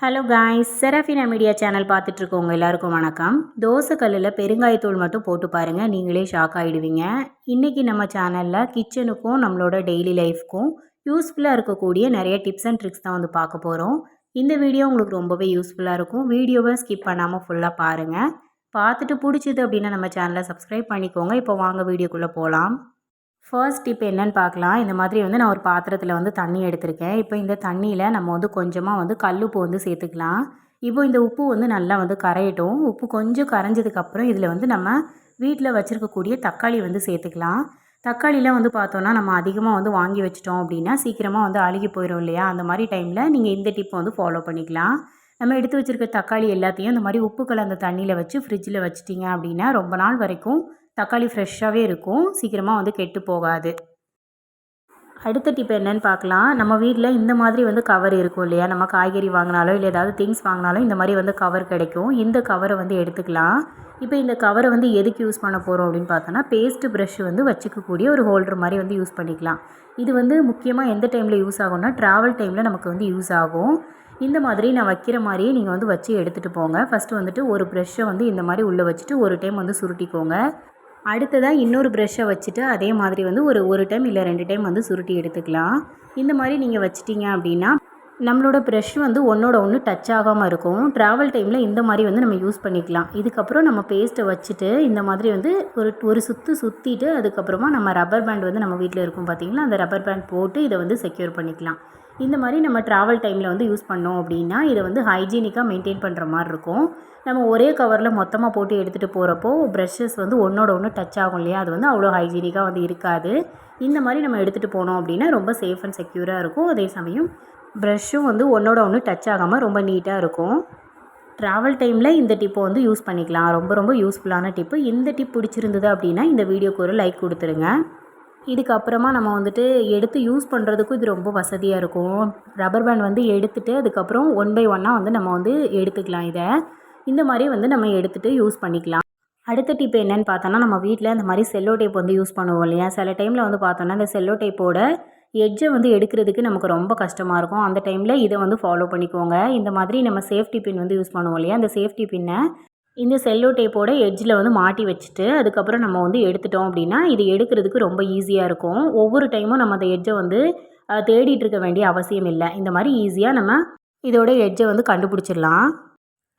Hello guys, Serafina media channel பார்த்துட்ருக்கவங்க எல்லாருக்கும் வணக்கம். தோசை கல்லில் பெருங்காயத்தூள் மட்டும் போட்டு பாருங்கள், நீங்களே ஷாக் ஆகிடுவீங்க. இன்றைக்கி நம்ம சேனலில் கிச்சனுக்கும் நம்மளோட டெய்லி லைஃப்க்கும் யூஸ்ஃபுல்லாக இருக்கக்கூடிய நிறைய டிப்ஸ் அண்ட் ட்ரிக்ஸ் தான் வந்து பார்க்க போகிறோம். இந்த வீடியோ உங்களுக்கு ரொம்பவே யூஸ்ஃபுல்லாக இருக்கும். வீடியோவை ஸ்கிப் பண்ணாமல் ஃபுல்லாக பாருங்கள். பார்த்துட்டு பிடிச்சிது அப்படின்னா நம்ம சேனலை சப்ஸ்கிரைப் பண்ணிக்கோங்க. இப்போ வாங்க வீடியோக்குள்ளே போகலாம். ஃபர்ஸ்ட் டிப் என்னன்னு பார்க்கலாம். இந்த மாதிரி வந்து நான் ஒரு பாத்திரத்தில் வந்து தண்ணி எடுத்திருக்கேன். இப்போ இந்த தண்ணியில் நம்ம வந்து கொஞ்சமாக வந்து கல்லுப்பு வந்து சேர்த்துக்கலாம். இப்போ இந்த உப்பு வந்து நல்லா வந்து கரையட்டும். உப்பு கொஞ்சம் கரைஞ்சதுக்கப்புறம் இதில் வந்து நம்ம வீட்டில் வச்சுருக்கக்கூடிய தக்காளி வந்து சேர்த்துக்கலாம். தக்காளியில் வந்து பார்த்தோன்னா நம்ம அதிகமாக வந்து வாங்கி வச்சிட்டோம் அப்படின்னா சீக்கிரமாக வந்து அழுகி போயிடும் இல்லையா? அந்த மாதிரி டைமில் நீங்கள் இந்த டிப்பை வந்து ஃபாலோ பண்ணிக்கலாம். நம்ம எடுத்து வச்சுருக்க தக்காளி எல்லாத்தையும் இந்த மாதிரி உப்பு கலந்த தண்ணியில் வச்சு ஃப்ரிட்ஜில் வச்சிட்டிங்க அப்படின்னா ரொம்ப நாள் வரைக்கும் தக்காளி ஃப்ரெஷ்ஷாகவே இருக்கும். சீக்கிரமாக வந்து கெட்டு போகாது. அடுத்த டிப் என்னன்னு பார்க்கலாம். நம்ம வீட்டில் இந்த மாதிரி வந்து கவர் இருக்கும் இல்லையா? நம்ம காய்கறி வாங்கினாலோ இல்லை ஏதாவது திங்ஸ் வாங்கினாலும் இந்த மாதிரி வந்து கவர் கிடைக்கும். இந்த கவரை வந்து எடுத்துக்கலாம். இப்போ இந்த கவரை வந்து எதுக்கு யூஸ் பண்ண போகிறோம் அப்படின்னு பார்த்தோன்னா, பேஸ்ட் ப்ரஷ் வந்து வச்சுக்கக்கூடிய ஒரு ஹோல்டர் மாதிரி வந்து யூஸ் பண்ணிக்கலாம். இது வந்து முக்கியமாக எந்த டைமில் யூஸ் ஆகும்னா, ட்ராவல் டைமில் நமக்கு வந்து யூஸ் ஆகும். இந்த மாதிரி நான் வைக்கிற மாதிரியே நீங்கள் வந்து வச்சு எடுத்துகிட்டு போங்க. ஃபஸ்ட்டு வந்துட்டு ஒரு ப்ரெஷ்ஷை வந்து இந்த மாதிரி உள்ளே வச்சுட்டு ஒரு டைம் வந்து சுருட்டிக்கோங்க. அடுத்ததாக இன்னொரு ப்ரெஷ்ஷை வச்சுட்டு அதே மாதிரி வந்து ஒரு டைம் இல்லை 2 டைம் வந்து சுருட்டி எடுத்துக்கலாம். இந்த மாதிரி நீங்கள் வச்சிட்டிங்க அப்படின்னா நம்மளோட ப்ரெஷ் வந்து ஒன்றோட ஒன்று டச் ஆகாமல் இருக்கும். ட்ராவல் டைமில் இந்த மாதிரி வந்து நம்ம யூஸ் பண்ணிக்கலாம். இதுக்கப்புறம் நம்ம பேஸ்ட்டை வச்சுட்டு இந்த மாதிரி வந்து ஒரு சுற்றிட்டு அதுக்கப்புறமா நம்ம ரப்பர் பேண்ட் வந்து நம்ம வீட்டில் இருக்கும் பார்த்திங்களா, அந்த ரப்பர் பேண்ட் போட்டு இதை வந்து செக்யூர் பண்ணிக்கலாம். இந்த மாதிரி நம்ம ட்ராவல் டைமில் வந்து யூஸ் பண்ணோம் அப்படின்னா இதை வந்து ஹைஜீனிக்காக மெயின்டைன் பண்ணுற மாதிரி இருக்கும். நம்ம ஒரே கவரில் மொத்தமாக போட்டு எடுத்துகிட்டு போகிறப்போ ப்ரஷஸ் வந்து ஒன்றோட ஒன்று டச் ஆகும் இல்லையா? அது வந்து அவ்வளோ ஹைஜீனிக்காக வந்து இருக்காது. இந்த மாதிரி நம்ம எடுத்துகிட்டு போனோம் அப்படின்னா ரொம்ப சேஃப் அண்ட் செக்யூராக இருக்கும். அதே சமயம் ப்ரஷ்ஷும் வந்து ஒன்றோட ஒன்று டச் ஆகாமல் ரொம்ப நீட்டாக இருக்கும். ட்ராவல் டைமில் இந்த டிப்பை வந்து யூஸ் பண்ணிக்கலாம். ரொம்ப ரொம்ப யூஸ்ஃபுல்லான டிப்பு. இந்த டிப் பிடிச்சிருந்தது அப்படின்னா இந்த வீடியோக்கு ஒரு லைக் கொடுத்துருங்க. இதுக்கப்புறமா நம்ம வந்துட்டு எடுத்து யூஸ் பண்ணுறதுக்கும் இது ரொம்ப வசதியாக இருக்கும். ரப்பர் பேண்ட் வந்து எடுத்துகிட்டு அதுக்கப்புறம் 1 பை 1 வந்து நம்ம வந்து எடுத்துக்கலாம். இதை இந்த மாதிரி வந்து நம்ம எடுத்துகிட்டு யூஸ் பண்ணிக்கலாம். அடுத்த டிப் என்னென்னு பார்த்தோன்னா, நம்ம வீட்டில் இந்த மாதிரி செல்லோ டேப் வந்து யூஸ் பண்ணுவோம் இல்லையா? சில டைமில் வந்து பார்த்தோன்னா இந்த செல்லோ டேப்போட எட்ஜை வந்து எடுக்கிறதுக்கு நமக்கு ரொம்ப கஷ்டமாக இருக்கும். அந்த டைமில் இதை வந்து ஃபாலோ பண்ணிக்கோங்க. இந்த மாதிரி நம்ம சேஃப்டி பின் வந்து யூஸ் பண்ணுவோம் இல்லையா? அந்த சேஃப்டி பின்னை இந்த செல்லோ டேப்போட எட்ஜில் வந்து மாட்டி வச்சுட்டு அதுக்கப்புறம் நம்ம வந்து எடுத்துட்டோம் அப்படின்னா இது எடுக்கிறதுக்கு ரொம்ப ஈஸியாக இருக்கும். ஒவ்வொரு டைமும் நம்ம அந்த எட்ஜை வந்து தேடிட்டு இருக்க வேண்டிய அவசியம் இல்லை. இந்த மாதிரி ஈஸியாக நம்ம இதோட எட்ஜை வந்து கண்டுபிடிச்சிடலாம்.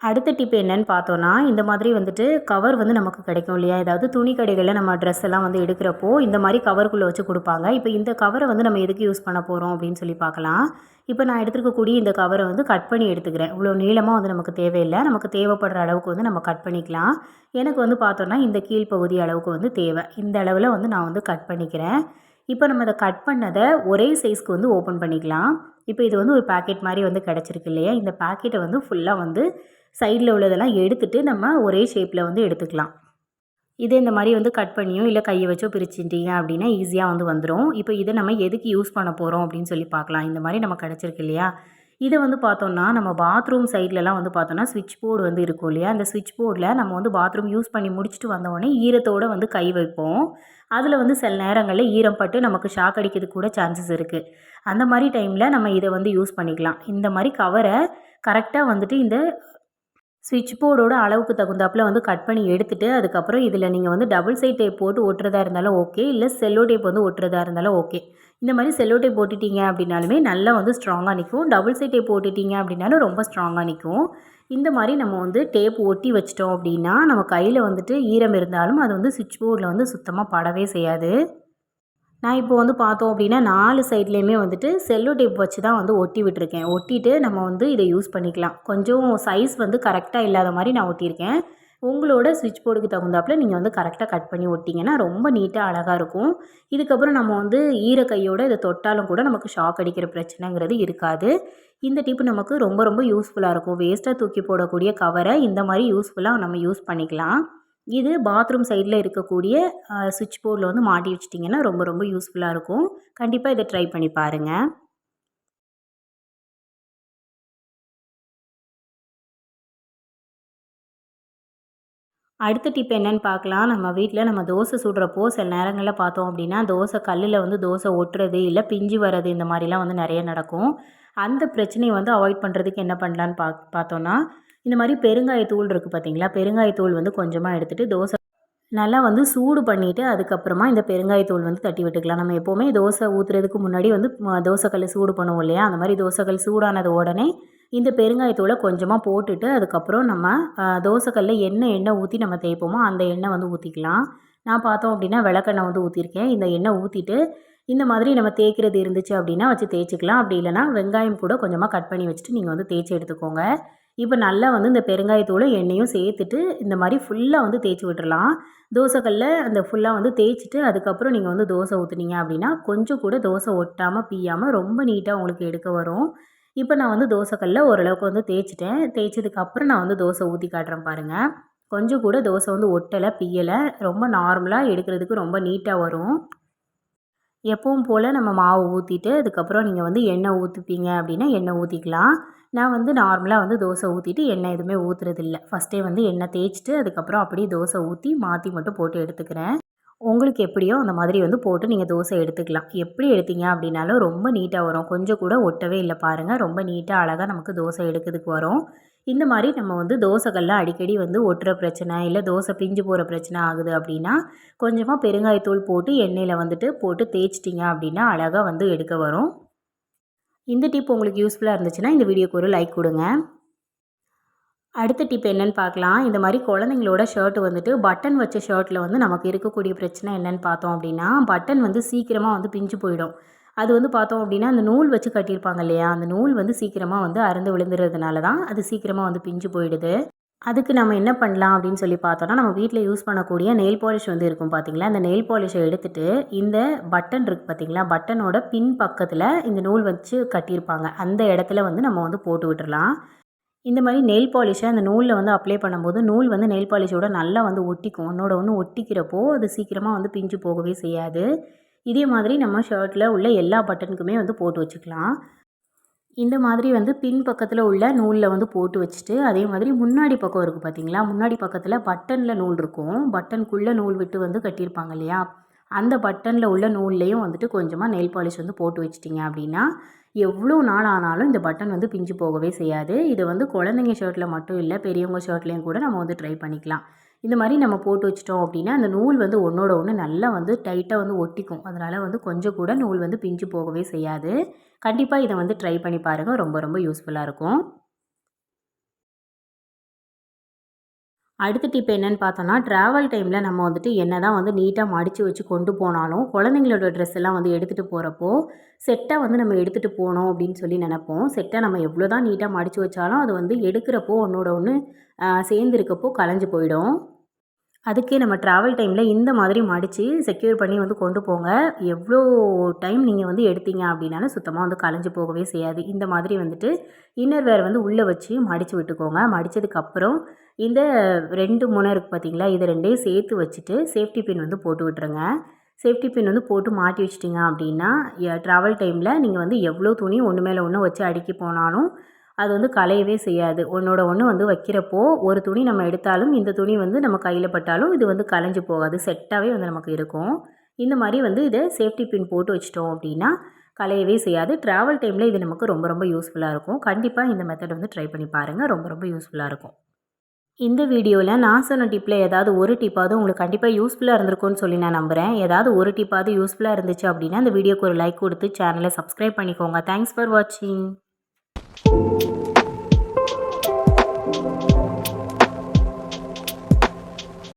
அடுத்த டிப் என்னன்னு பார்த்தோன்னா, இந்த மாதிரி வந்துட்டு கவர் வந்து நமக்கு கிடைக்கும் இல்லையா? ஏதாவது துணி கடைகளில் நம்ம ட்ரெஸ் எல்லாம் வந்து எடுக்கிறப்போ இந்த மாதிரி கவருக்குள்ளே வச்சு கொடுப்பாங்க. இப்போ இந்த கவரை வந்து நம்ம எதுக்கு யூஸ் பண்ண போகிறோம் அப்படின்னு சொல்லி பார்க்கலாம். இப்போ நான் எடுத்துருக்கக்கூடிய இந்த கவரை வந்து கட் பண்ணி எடுத்துக்கிறேன். இவ்வளோ நீளமாக வந்து நமக்கு தேவையில்லை. நமக்கு தேவைப்படுற அளவுக்கு வந்து நம்ம கட் பண்ணிக்கலாம். எனக்கு வந்து பார்த்தோன்னா இந்த கீழ்ப்பகுதி அளவுக்கு வந்து தேவை. இந்த அளவில் வந்து நான் வந்து கட் பண்ணிக்கிறேன். இப்போ நம்ம இதை கட் பண்ணதை ஒரே சைஸ்க்கு வந்து ஓப்பன் பண்ணிக்கலாம். இப்போ இது வந்து ஒரு பேக்கெட் மாதிரி வந்து கிடச்சிருக்கு இல்லையா? இந்த பேக்கெட்டை வந்து ஃபுல்லாக வந்து சைடில் உள்ளதெல்லாம் எடுத்துகிட்டு நம்ம ஒரே ஷேப்பில் வந்து எடுத்துக்கலாம். இதே இந்த மாதிரி வந்து கட் பண்ணியோ இல்லை கையை வச்சோ பிரிச்சுட்டிங்க அப்படின்னா ஈஸியாக வந்து வந்துடும். இப்போ இதை நம்ம எதுக்கு யூஸ் பண்ண போகிறோம் அப்படின்னு சொல்லி பார்க்கலாம். இந்த மாதிரி நம்ம கிடச்சிருக்கு இல்லையா? இதை வந்து பார்த்தோன்னா நம்ம பாத்ரூம் சைட்லலாம் வந்து பார்த்தோன்னா ஸ்விட்ச் போர்டு வந்து இருக்கும் இல்லையா? அந்த ஸ்விட்ச் போர்டில் நம்ம வந்து பாத்ரூம் யூஸ் பண்ணி முடிச்சுட்டு வந்தோடனே ஈரத்தோடு வந்து கை வைப்போம். அதில் வந்து சில நேரங்களில் ஈரம் பட்டு நமக்கு ஷாக் அடிக்கிறதுக்கு கூட சான்சஸ் இருக்குது. அந்த மாதிரி டைமில் நம்ம இதை வந்து யூஸ் பண்ணிக்கலாம். இந்த மாதிரி கவரை கரெக்டாக வந்துட்டு இந்த ஸ்விட்ச் போர்டோட அளவுக்கு தகுந்தாப்பில் வந்து கட் பண்ணி எடுத்துகிட்டு அதுக்கப்புறம் இதில் நீங்கள் வந்து டபுள் சைட் டேப் போட்டு ஒட்டுறதா இருந்தாலும் ஓகே, இல்லை செல்லோ டேப் வந்து ஒட்டுறதா இருந்தாலும் ஓகே. இந்த மாதிரி செல்லோ டேப் போட்டுட்டிங்க அப்படின்னாலுமே நல்லா வந்து ஸ்ட்ராங்காக நிற்கும். டபுள் சைட் டேப் போட்டுட்டிங்க அப்படின்னாலும் ரொம்ப ஸ்ட்ராங்காக நிற்கும். இந்த மாதிரி நம்ம வந்து டேப் ஒட்டி வச்சிட்டோம் அப்படின்னா நம்ம கையில் வந்துட்டு ஈரம் இருந்தாலும் அது வந்து ஸ்விட்ச் போர்டில் வந்து சுத்தமாக படவே செய்யாது. நான் இப்போ வந்து பார்த்தோம் அப்படின்னா 4 சைட்லேயுமே வந்துட்டு செல்லோ டேப் வச்சு தான் வந்து ஒட்டி விட்டுருக்கேன். ஒட்டிட்டு நம்ம வந்து இதை யூஸ் பண்ணிக்கலாம். கொஞ்சம் சைஸ் வந்து கரெக்டாக இல்லாத மாதிரி நான் ஒட்டியிருக்கேன். உங்களோட ஸ்விட்ச் போர்டுக்கு தகுந்தாப்பில் நீங்கள் வந்து கரெக்டாக கட் பண்ணி ஒட்டிங்கன்னா ரொம்ப நீட்டாக அழகாக இருக்கும். இதுக்கப்புறம் நம்ம வந்து ஈரக்கையோடு இதை தொட்டாலும் கூட நமக்கு ஷாக் அடிக்கிற பிரச்சனைங்கிறது இருக்காது. இந்த டிப்பு நமக்கு ரொம்ப ரொம்ப யூஸ்ஃபுல்லாக இருக்கும். வேஸ்ட்டாக தூக்கி போடக்கூடிய கவரை இந்த மாதிரி யூஸ்ஃபுல்லாக நம்ம யூஸ் பண்ணிக்கலாம். இது பாத்ரூம் சைடில் இருக்கக்கூடிய ஸ்விட்ச் போர்டில் வந்து மாட்டி வச்சிட்டிங்கன்னா ரொம்ப ரொம்ப யூஸ்ஃபுல்லாக இருக்கும். கண்டிப்பாக இதை ட்ரை பண்ணி பாருங்கள். அடுத்த டிப் என்னன்னு பார்க்கலாம். நம்ம வீட்டில் நம்ம தோசை சுடுறப்போ சில நேரங்களில் பார்த்தோம் அப்படின்னா தோசை கல்லில் வந்து தோசை ஒட்டுறது இல்லை பிஞ்சு வர்றது இந்த மாதிரிலாம் வந்து நிறைய நடக்கும். அந்த பிரச்சனையை வந்து அவாய்ட் பண்ணுறதுக்கு என்ன பண்ணலான்னு பார்த்தோன்னா, இந்த மாதிரி பெருங்காயத்தூள் இருக்குது பார்த்தீங்களா, பெருங்காயத்தூள் வந்து கொஞ்சமாக எடுத்துகிட்டு தோசை நல்லா வந்து சூடு பண்ணிவிட்டு அதுக்கப்புறமா இந்த பெருங்காயத்தூள் வந்து தட்டி விட்டுக்கலாம். நம்ம எப்போவுமே தோசை ஊற்றுறதுக்கு முன்னாடி வந்து தோசைக்கல் சூடு பண்ணுவோம் இல்லையா, அந்த மாதிரி தோசைக்கல் சூடானது உடனே இந்த பெருங்காயத்தூளை கொஞ்சமாக போட்டுட்டு அதுக்கப்புறம் நம்ம தோசைக்கல்ல எண்ணெய் ஊற்றி நம்ம தேய்ப்போமோ அந்த எண்ணெய் வந்து ஊற்றிக்கலாம். நான் பார்த்தோம் அப்படின்னா விளக்கெண்ணெய் வந்து ஊற்றிருக்கேன். இந்த எண்ணெய் ஊற்றிட்டு இந்த மாதிரி நம்ம தேய்க்கிறது இருந்துச்சு அப்படின்னா வச்சு தேய்ச்சிக்கலாம். அப்படி இல்லைனா வெங்காயம் கூட கொஞ்சமாக கட் பண்ணி வச்சுட்டு நீங்கள் வந்து தேய்ச்சி எடுத்துக்கோங்க. இப்போ நல்லா வந்து இந்த பெருங்காயத்தூளும் எண்ணெயும் சேர்த்துட்டு இந்த மாதிரி ஃபுல்லாக வந்து தேய்ச்சி விட்டுறலாம். தோசைக்கல்ல அந்த ஃபுல்லாக வந்து தேய்ச்சிட்டு அதுக்கப்புறம் நீங்கள் வந்து தோசை ஊற்றுனீங்க அப்படின்னா கொஞ்சம் கூட தோசை ஒட்டாமல் பிய்யாமல் ரொம்ப நீட்டாக உங்களுக்கு எடுக்க வரும். இப்போ நான் வந்து தோசைக்கல்ல ஓரளவுக்கு வந்து தேய்ச்சிட்டேன். தேய்ச்சதுக்கப்புறம் நான் வந்து தோசை ஊற்றி காட்டுறேன் பாருங்கள். கொஞ்சம் கூட தோசை வந்து ஒட்டலை பிய்யலை, ரொம்ப நார்மலாக எடுக்கிறதுக்கு ரொம்ப நீட்டாக வரும். எப்பவும் போல் நம்ம மாவு ஊற்றிட்டு அதுக்கப்புறம் நீங்கள் வந்து எண்ணெய் ஊற்றிப்பீங்க அப்படின்னா எண்ணெய் ஊற்றிக்கலாம். நான் வந்து நார்மலாக வந்து தோசை ஊற்றிட்டு எண்ணெய் எதுவுமே ஊற்றுறதில்ல. ஃபஸ்ட்டே வந்து எண்ணெய் தேய்ச்சிட்டு அதுக்கப்புறம் அப்படியே தோசை ஊற்றி மாற்றி மட்டும் போட்டு எடுத்துக்கிறேன். உங்களுக்கு எப்படியோ அந்த மாதிரி வந்து போட்டு நீங்கள் தோசை எடுத்துக்கலாம். எப்படி எடுத்தீங்க அப்படின்னாலும் ரொம்ப நீட்டாக வரும். கொஞ்சம் கூட ஒட்டவே இல்லை பாருங்கள். ரொம்ப நீட்டாக அழகாக நமக்கு தோசை எடுக்கிறதுக்கு வரும். இந்த மாதிரி நம்ம வந்து தோசைக்கல்ல அடிக்கடி வந்து ஒட்டுற பிரச்சனை இல்லை தோசை பிஞ்சு போகிற பிரச்சனை ஆகுது அப்படின்னா கொஞ்சமாக பெருங்காயத்தூள் போட்டு எண்ணெயில் வந்துட்டு போட்டு தேய்ச்சிட்டிங்க அப்படின்னா அழகாக வந்து எடுக்க வரும். இந்த டிப் உங்களுக்கு யூஸ்ஃபுல்லாக இருந்துச்சுன்னா இந்த வீடியோக்கு ஒரு லைக் கொடுங்க. அடுத்த டிப் என்னென்னு பார்க்கலாம். இந்த மாதிரி குழந்தைங்களோட ஷர்ட் வந்துட்டு பட்டன் வச்ச ஷர்ட்டில் வந்து நமக்கு இருக்கக்கூடிய பிரச்சனை என்னென்னு பார்த்தோம் அப்படின்னா, பட்டன் வந்து சீக்கிரமாக வந்து பிஞ்சு போயிடும். அது வந்து பார்த்தோம் அப்படின்னா அந்த நூல் வச்சு கட்டியிருப்பாங்க இல்லையா, அந்த நூல் வந்து சீக்கிரமாக வந்து அறுந்து விழுந்துறதுனால தான் அது சீக்கிரமாக வந்து பிஞ்சு போயிடுது. அதுக்கு நம்ம என்ன பண்ணலாம் அப்படின்னு சொல்லி பார்த்தோன்னா, நம்ம வீட்டில் யூஸ் பண்ணக்கூடிய நெயில் பாலிஷ் வந்து இருக்கும் பார்த்தீங்களா, அந்த நெயில் பாலிஷை எடுத்துகிட்டு இந்த பட்டன் இருக்குது பார்த்தீங்களா, பட்டனோட பின் பக்கத்தில் இந்த நூல் வச்சு கட்டியிருப்பாங்க அந்த இடத்துல வந்து நம்ம வந்து போட்டு விட்டுறலாம். இந்த மாதிரி நெயில் பாலிஷை அந்த நூலில் வந்து அப்ளை பண்ணும்போது நூல் வந்து நெயில் பாலிஷோட நல்லா வந்து ஒட்டிக்கும். ஒன்றோட ஒன்று ஒட்டிக்கிறப்போ அது சீக்கிரமாக வந்து பிஞ்சு போகவே செய்யாது. இதே மாதிரி நம்ம ஷர்ட்டில் உள்ள எல்லா பட்டனுக்குமே வந்து போட்டு வச்சுக்கலாம். இந்த மாதிரி வந்து பின் பக்கத்தில் உள்ள நூலில் வந்து போட்டு வச்சுட்டு அதே மாதிரி முன்னாடி பக்கம் இருக்குது பார்த்தீங்களா, முன்னாடி பக்கத்தில் பட்டனில் நூல் இருக்கும். பட்டனுக்குள்ளே நூல் விட்டு வந்து கட்டியிருப்பாங்க இல்லையா, அந்த பட்டனில் உள்ள நூல்லையும் வந்துட்டு கொஞ்சமாக நெயில் பாலிஷ் வந்து போட்டு வச்சிட்டிங்க அப்படின்னா எவ்வளோ நாள் ஆனாலும் இந்த பட்டன் வந்து பிஞ்சு போகவே செய்யாது. இது வந்து குழந்தைங்க ஷர்ட்டில் மட்டும் இல்லை, பெரியவங்க ஷர்ட்லேயும் கூட நம்ம வந்து ட்ரை பண்ணிக்கலாம். இந்த மாதிரி நம்ம போட்டு வச்சிட்டோம் அப்படின்னா அந்த நூல் வந்து ஒன்றோட ஒன்று நல்லா வந்து டைட்டாக வந்து ஒட்டிக்கும். அதனால் வந்து கொஞ்சம் கூட நூல் வந்து பிஞ்சு போகவே செய்யாது. கண்டிப்பாக இதை வந்து ட்ரை பண்ணி பாருங்கள். ரொம்ப ரொம்ப யூஸ்ஃபுல்லாக இருக்கும். அடுத்த டிப் என்னென்னு பார்த்தோன்னா, ட்ராவல் டைமில் நம்ம வந்துட்டு என்ன தான் வந்து நீட்டாக மடித்து வச்சு கொண்டு போனாலும் குழந்தைங்களோட ட்ரெஸ் எல்லாம் வந்து எடுத்துகிட்டு போகிறப்போ செட்டாக வந்து நம்ம எடுத்துகிட்டு போனோம் அப்படின்னு சொல்லி நினப்போம். செட்டை நம்ம எவ்வளோ தான் நீட்டாக மடித்து வச்சாலும் அது வந்து எடுக்கிறப்போ ஒன்றோட ஒன்று சேர்ந்துருக்கப்போ கலைஞ்சு போயிடும். அதுக்கே நம்ம ட்ராவல் டைமில் இந்த மாதிரி மடித்து செக்யூர் பண்ணி வந்து கொண்டு போங்க. எவ்வளோ டைம் நீங்கள் வந்து எடுத்தீங்க அப்படின்னாலும் சுத்தமாக வந்து கலைஞ்சு போகவே செய்யாது. இந்த மாதிரி வந்துட்டு இன்னர் வேர் வந்து உள்ளே வச்சு மடித்து விட்டுக்கோங்க. மடித்ததுக்கப்புறம் இந்த 2 முனை இருக்குது பார்த்தீங்களா, இது 2யும் சேர்த்து வச்சுட்டு சேஃப்டி பின் வந்து போட்டு விட்டுருங்க. சேஃப்டி பின் வந்து போட்டு மாட்டி வச்சிட்டிங்க அப்படின்னா ட்ராவல் டைமில் நீங்கள் வந்து எவ்வளோ துணி ஒன்று மேலே ஒன்று வச்சு அடுக்கி போனாலும் அது வந்து கலையவே செய்யாது. ஒன்றோட ஒன்று வந்து வைக்கிறப்போ ஒரு துணி நம்ம எடுத்தாலும் இந்த துணி வந்து நம்ம கையில் பட்டாலும் இது வந்து கலைஞ்சு போகாது, செட்டாகவே வந்து நமக்கு இருக்கும். இந்த மாதிரி வந்து இதை சேஃப்டி பின் போட்டு வச்சிட்டோம் அப்படின்னா கலையவே செய்யாது. ட்ராவல் டைமில் இது நமக்கு ரொம்ப ரொம்ப யூஸ்ஃபுல்லாக இருக்கும். கண்டிப்பாக இந்த மெத்தட் வந்து ட்ரை பண்ணி பாருங்கள். ரொம்ப ரொம்ப யூஸ்ஃபுல்லாக இருக்கும். இந்த வீடியோவில் நான் சொன்ன டிப்பில் ஏதாவது ஒரு டிப்பாவது உங்களுக்கு கண்டிப்பாக யூஸ்ஃபுல்லாக இருந்திருக்கும்னு சொல்லி நான் நம்புகிறேன். ஏதாவது ஒரு டிப்பாவது யூஸ்ஃபுல்லாக இருந்துச்சு அப்படின்னா இந்த வீடியோக்கு ஒரு லைக் கொடுத்து சேனலை சப்ஸ்கிரைப் பண்ணிக்கோங்க. தேங்க்ஸ் ஃபார் வாட்சிங்.